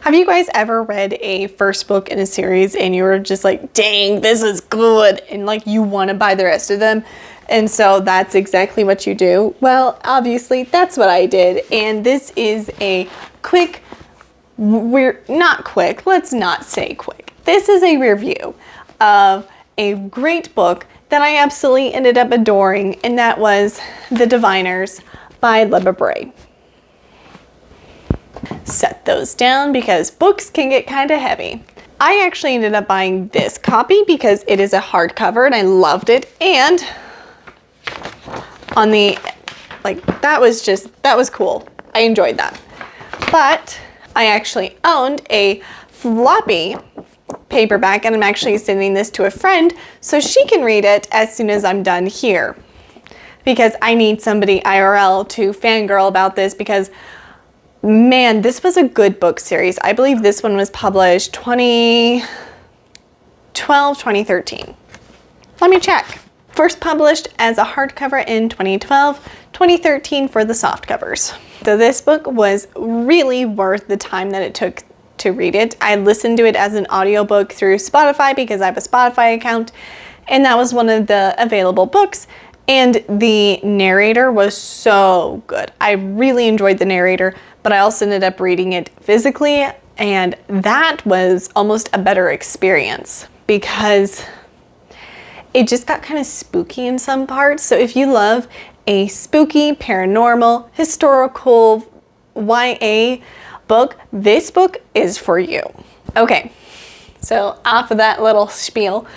Have you guys ever read a first book in a series and you were just like, dang, this is good, and like you want to buy the rest of them? And so that's exactly what you do. Well, obviously that's what I did. And this is a quick, not quick, let's not say quick. This is a review of a great book that I absolutely ended up adoring, and that was The Diviners by Libba Bray. Set those down because books can get kind of heavy. I actually ended up buying this copy because it is a hardcover and I loved it, and on the, like, that was cool. I enjoyed that. But I actually owned a floppy paperback, and I'm actually sending this to a friend so she can read it as soon as I'm done here, because I need somebody IRL to fangirl about this, because man, this was a good book series. I believe this one was published 2012, 2013. Let me check. First published as a hardcover in 2012, 2013 for the soft covers. So this book was really worth the time that it took to read it. I listened to it as an audiobook through Spotify because I have a Spotify account, and that was one of the available books. And the narrator was so good. I really enjoyed the narrator, but I also ended up reading it physically, and that was almost a better experience because it just got kind of spooky in some parts. So if you love a spooky, paranormal, historical YA book, this book is for you. Okay, so off of that little spiel,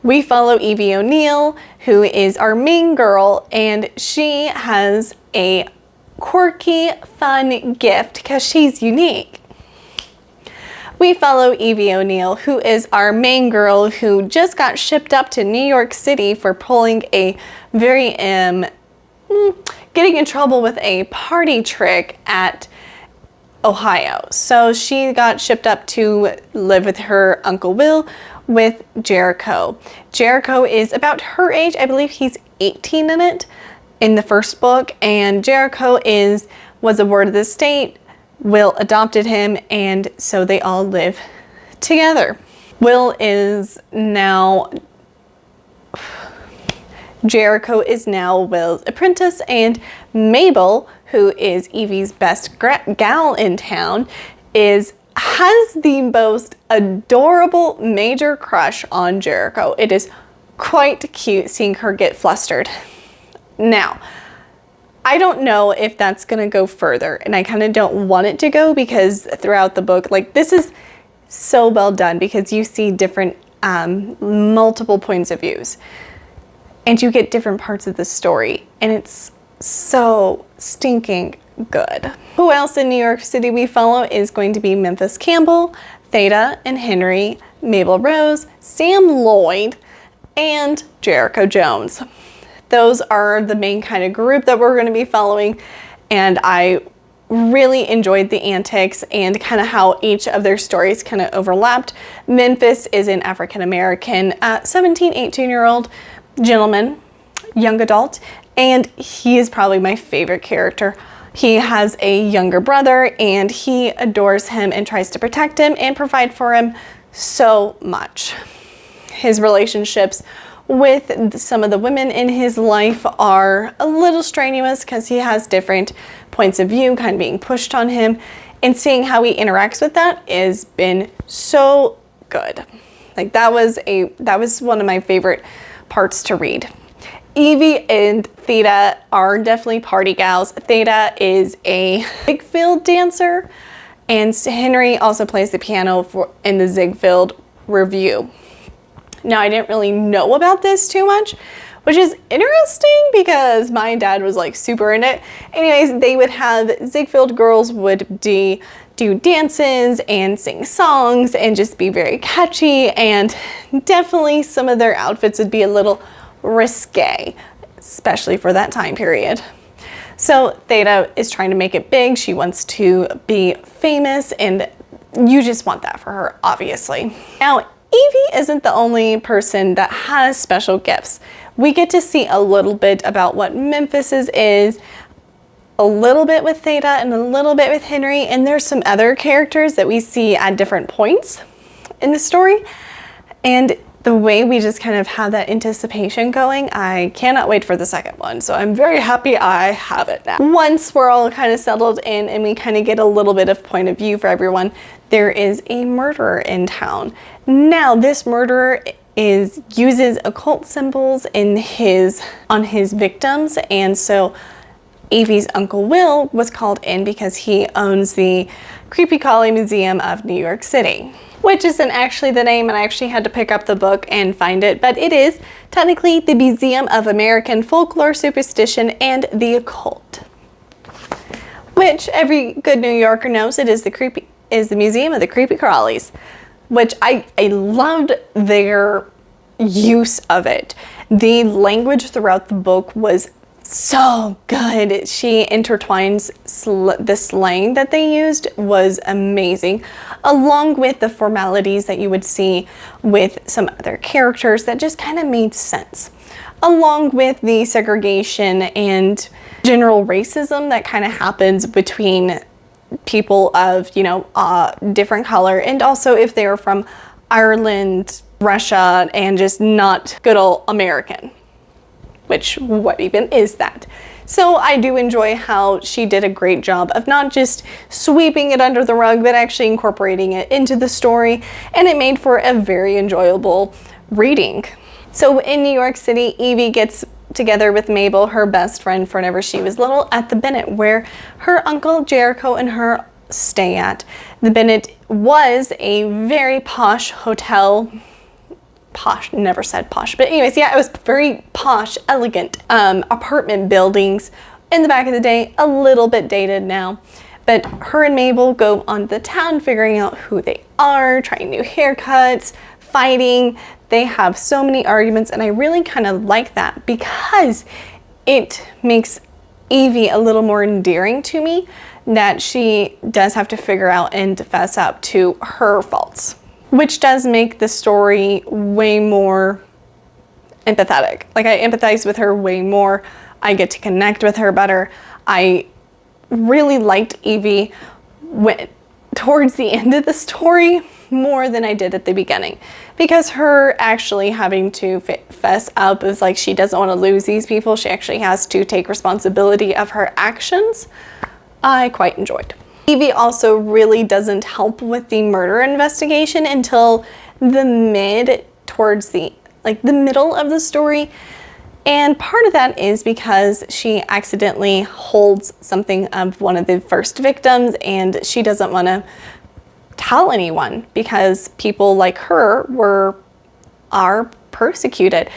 we follow Evie O'Neill, who is our main girl, and she has a quirky, fun gift because she's unique. We follow Evie O'Neill, who is our main girl, who just got shipped up to New York City for pulling a very, getting in trouble with a party trick at Ohio. So she got shipped up to live with her Uncle Will with Jericho. Jericho is about her age. I believe he's 18 in it in the first book, and Jericho was a ward of the state. Will adopted him, and so they all live together. Jericho is now Will's apprentice, and Mabel, who is Evie's best gal in town, has the most adorable major crush on Jericho. It is quite cute seeing her get flustered. Now, I don't know if that's gonna go further, and I kind of don't want it to go, because throughout the book, like, this is so well done because you see different multiple points of views, and you get different parts of the story, and it's so stinking good. Who else in New York City we follow is going to be Memphis Campbell, Theta and Henry, Mabel Rose, Sam Lloyd, and Jericho Jones. Those are the main kind of group that we're going to be following, and I really enjoyed the antics and kind of how each of their stories kind of overlapped. Memphis is an African-American 17, 18-year-old gentleman, young adult, and he is probably my favorite character. He has a younger brother, and he adores him and tries to protect him and provide for him so much. His relationships with some of the women in his life are a little strenuous because he has different points of view kind of being pushed on him, and seeing how he interacts with that has been so good. Like, that was one of my favorite parts to read. Evie and Theta are definitely party gals. Theta is a Ziegfeld dancer, and Henry also plays the piano in the Ziegfeld Revue. Now, I didn't really know about this too much, which is interesting because my dad was like super in it. Anyways, they would have Ziegfeld girls would do dances and sing songs and just be very catchy, and definitely some of their outfits would be a little risque, especially for that time period. So Theta is trying to make it big. She wants to be famous, and you just want that for her, obviously. Now, Evie isn't the only person that has special gifts. We get to see a little bit about what Memphis's is, a little bit with Theta and a little bit with Henry, and there's some other characters that we see at different points in the story. And the way we just kind of have that anticipation going, I cannot wait for the second one. So I'm very happy I have it now. Once we're all kind of settled in and we kind of get a little bit of point of view for everyone, there is a murderer in town. Now this murderer uses occult symbols on his victims, and so Evie's Uncle Will was called in because he owns the Creepy Crawly Museum of New York City, which isn't actually the name, and I actually had to pick up the book and find it, but it is technically the Museum of American Folklore, Superstition, and the Occult, which every good New Yorker knows it is the Museum of the Creepy Crawlies, which I loved their use of it. The language throughout the book was so good. She intertwines the slang that they used was amazing, along with the formalities that you would see with some other characters that just kind of made sense, along with the segregation and general racism that kind of happens between people of, you know, different color, and also if they're from Ireland, Russia, and just not good old American, which what even is that? So I do enjoy how she did a great job of not just sweeping it under the rug, but actually incorporating it into the story, and it made for a very enjoyable reading. So in New York City, Evie gets together with Mabel, her best friend from whenever she was little, at the Bennett, where her uncle Jericho and her stay at. The Bennett was a very posh hotel. Posh, never said posh, but anyways, yeah, it was very posh, elegant apartment buildings in the back of the day, a little bit dated now. But her and Mabel go on the town figuring out who they are, trying new haircuts, fighting. They have so many arguments, and I really kind of like that because it makes Evie a little more endearing to me, that she does have to figure out and fess up to her faults, which does make the story way more empathetic. Like, I empathize with her way more. I get to connect with her better. I really liked Evie towards the end of the story more than I did at the beginning, because her actually having to fess up is like, she doesn't want to lose these people. She actually has to take responsibility of her actions. I quite enjoyed. Evie also really doesn't help with the murder investigation until towards the middle of the story. And part of that is because she accidentally holds something of one of the first victims, and she doesn't want to tell anyone because people like her are persecuted.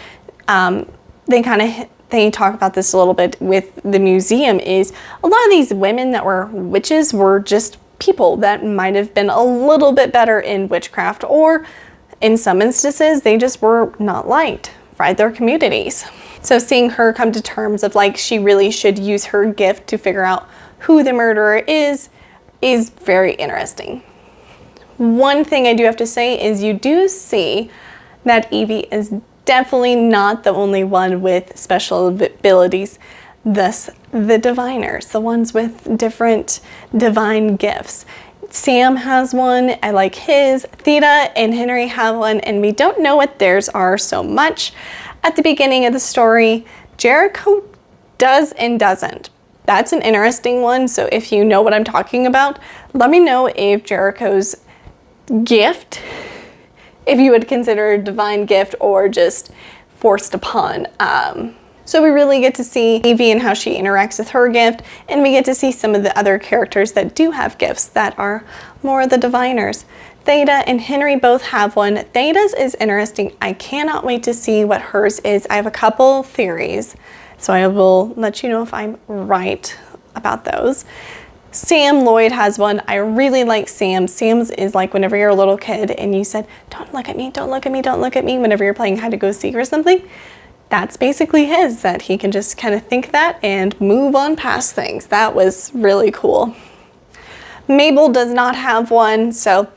They talk about this a little bit with the museum, is a lot of these women that were witches were just people that might have been a little bit better in witchcraft, or in some instances they just were not liked by their communities. So seeing her come to terms of like, she really should use her gift to figure out who the murderer is very interesting. One thing I do have to say is you do see that Evie is definitely not the only one with special abilities. Thus, the diviners, the ones with different divine gifts. Sam has one, I like his. Theta and Henry have one, and we don't know what theirs are so much. At the beginning of the story, Jericho does and doesn't. That's an interesting one, so if you know what I'm talking about, let me know if Jericho's gift, if you would consider a divine gift or just forced upon. So we really get to see Evie and how she interacts with her gift, and we get to see some of the other characters that do have gifts that are more the diviners. Theta and Henry both have one. Theta's is interesting. I cannot wait to see what hers is. I have a couple theories, so I will let you know if I'm right about those. Sam Lloyd has one. I really like Sam. Sam's is like whenever you're a little kid and you said, don't look at me, don't look at me, don't look at me, whenever you're playing hide to go seek or something. That's basically his, that he can just kind of think that and move on past things. That was really cool. Mabel does not have one, so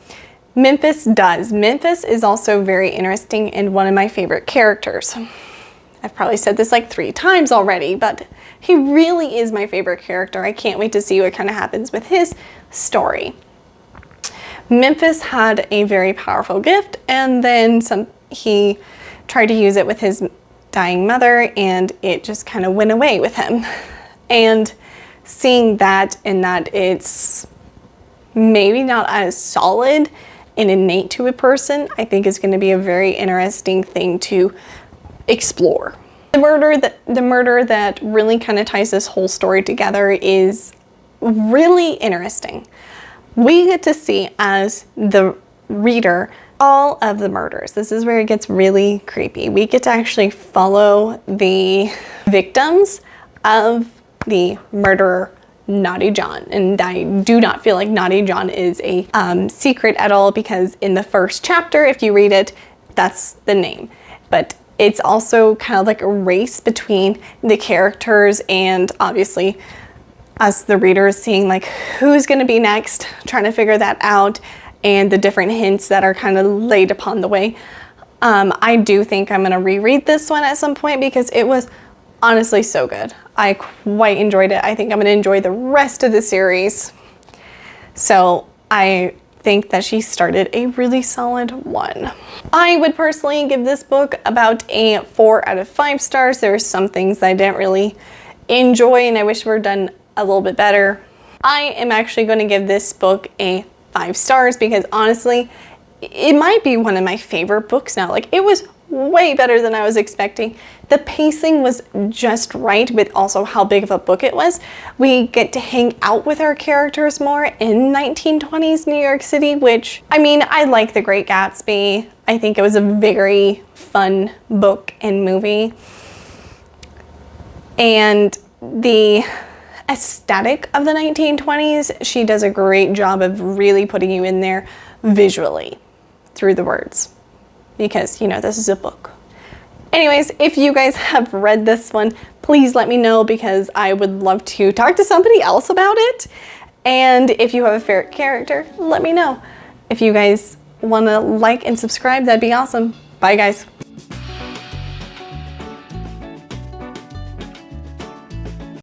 Memphis does. Memphis is also very interesting and one of my favorite characters. I've probably said this like 3 times already, but he really is my favorite character. I can't wait to see what kind of happens with his story. Memphis had a very powerful gift, and then he tried to use it with his dying mother, and it just kind of went away with him. And seeing that, and that it's maybe not as solid and innate to a person, I think is going to be a very interesting thing to explore. The murder that really kind of ties this whole story together is really interesting. We get to see, as the reader, all of the murders. This is where it gets really creepy. We get to actually follow the victims of the murderer, Naughty John. And I do not feel like Naughty John is a secret at all, because in the first chapter, if you read it, that's the name. But it's also kind of like a race between the characters, and obviously us, the readers, seeing like who's going to be next, trying to figure that out, and the different hints that are kind of laid upon the way. I do think I'm going to reread this one at some point, because it was honestly so good. I quite enjoyed it. I think I'm going to enjoy the rest of the series. So I think that she started a really solid 1. I would personally give this book about a 4 out of 5 stars. There are some things that I didn't really enjoy, and I wish were done a little bit better. I am actually going to give this book a 5 stars, because honestly, it might be one of my favorite books now. Like, it was way better than I was expecting. The pacing was just right, with also how big of a book it was. We get to hang out with our characters more in 1920s New York City, which, I mean, I like The Great Gatsby. I think it was a very fun book and movie. And the aesthetic of the 1920s, she does a great job of really putting you in there visually through the words, because, you know, this is a book. Anyways, if you guys have read this one, please let me know, because I would love to talk to somebody else about it. And if you have a favorite character, let me know. If you guys want to like and subscribe, that'd be awesome. Bye, guys.